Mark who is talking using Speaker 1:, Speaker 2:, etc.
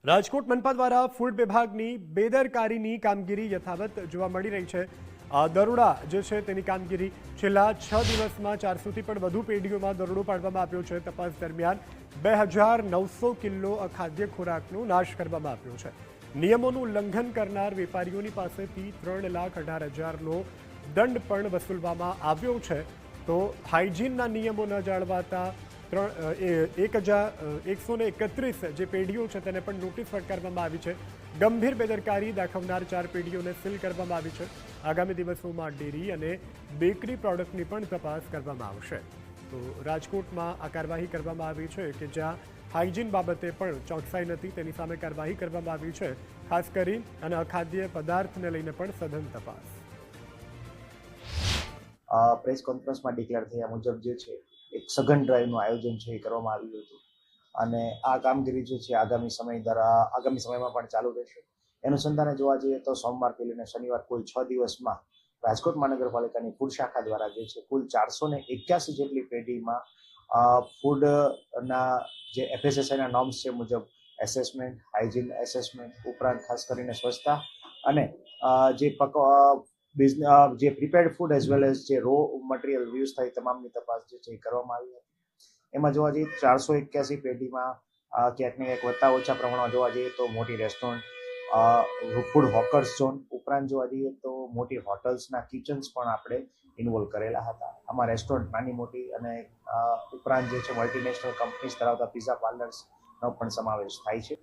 Speaker 1: રાજકોટ મનપા દ્વારા ફૂડ વિભાગની બેદરકારીની કામગીરી યથાવત જોવા મળી રહી છે। દરોડા જે છે તેની કામગીરી છેલ્લા 6 દિવસમાં 400થી પણ વધુ પેઢીઓમાં દરોડો પાડવામાં આવ્યો છે। તપાસ દરમિયાન 2900 કિલો અખાદ્ય ખોરાકનો નાશ કરવામાં આવ્યો છે। નિયમોનું ઉલ્લંઘન કરનાર વેપારીઓની પાસેથી 3,18,000નો દંડ પણ વસૂલવામાં આવ્યો છે। તો હાઇજીનના નિયમો ન જાળવતા 1,131 જે પેઢીઓ છે તેને પણ નોટિસ ફટકારવામાં આવી છે। ગંભીર બેદરકારી દાખવનાર 4 પેઢીઓને સીલ કરવામાં આવી છે। આગામી દિવસોમાં ડેરી અને બેકરી પ્રોડક્ટની પણ તપાસ કરવામાં આવશે। તો રાજકોટમાં આ કાર્યવાહી કરવામાં આવી છે કે જ્યાં હાઇજીન બાબતે પણ ચોકસાઈ નથી તેની સામે કાર્યવાહી કરવામાં આવી છે। ખાસ કરી અને અખાદ્ય પદાર્થને લઈને પણ સઘન તપાસ।
Speaker 2: પ્રેસ કોન્ફરન્સમાં ડિક્લેર થયા મુજબ જે છે એક સઘન ડ્રાઈવનું આયોજન છે એ કરવામાં આવ્યું હતું અને આ કામગીરી જે છે આગામી સમયમાં પણ ચાલુ રહેશે। અનુસંધાને જોવા જઈએ તો સોમવારથી લઈને શનિવાર કુલ 6 દિવસમાં રાજકોટ મહાનગરપાલિકાની ફૂડ શાખા દ્વારા જે છે કુલ 481 જેટલી પેઢીમાં ફૂડના જે FSSAIના નોર્મ્સ છે મુજબ એસેસમેન્ટ, હાઇજીન એસેસમેન્ટ ઉપરાંત ખાસ કરીને સ્વચ્છતા અને જે prepared food as well as જે રો મટીરિયલ યુઝ થાય તમામની તપાસ જે છે એ કરવામાં આવી હતી। એમાં જોવા જઈએ 481 પેઢીમાં ક્યાંક ને ક્યાંક વધતા ઓછા પ્રમાણમાં જોવા જઈએ તો મોટી રેસ્ટોરન્ટ, ફૂડ હોકર્સ ઝોન ઉપરાંત જોવા જઈએ તો મોટી હોટલ્સના કિચન્સ પણ આપણે ઇન્વોલ્વ કરેલા હતા। આમાં રેસ્ટોરન્ટ નાની મોટી અને ઉપરાંત જે છે મલ્ટીનેશનલ કંપનીઝ ધરાવતા પિઝા પાર્લર્સનો પણ સમાવેશ થાય છે।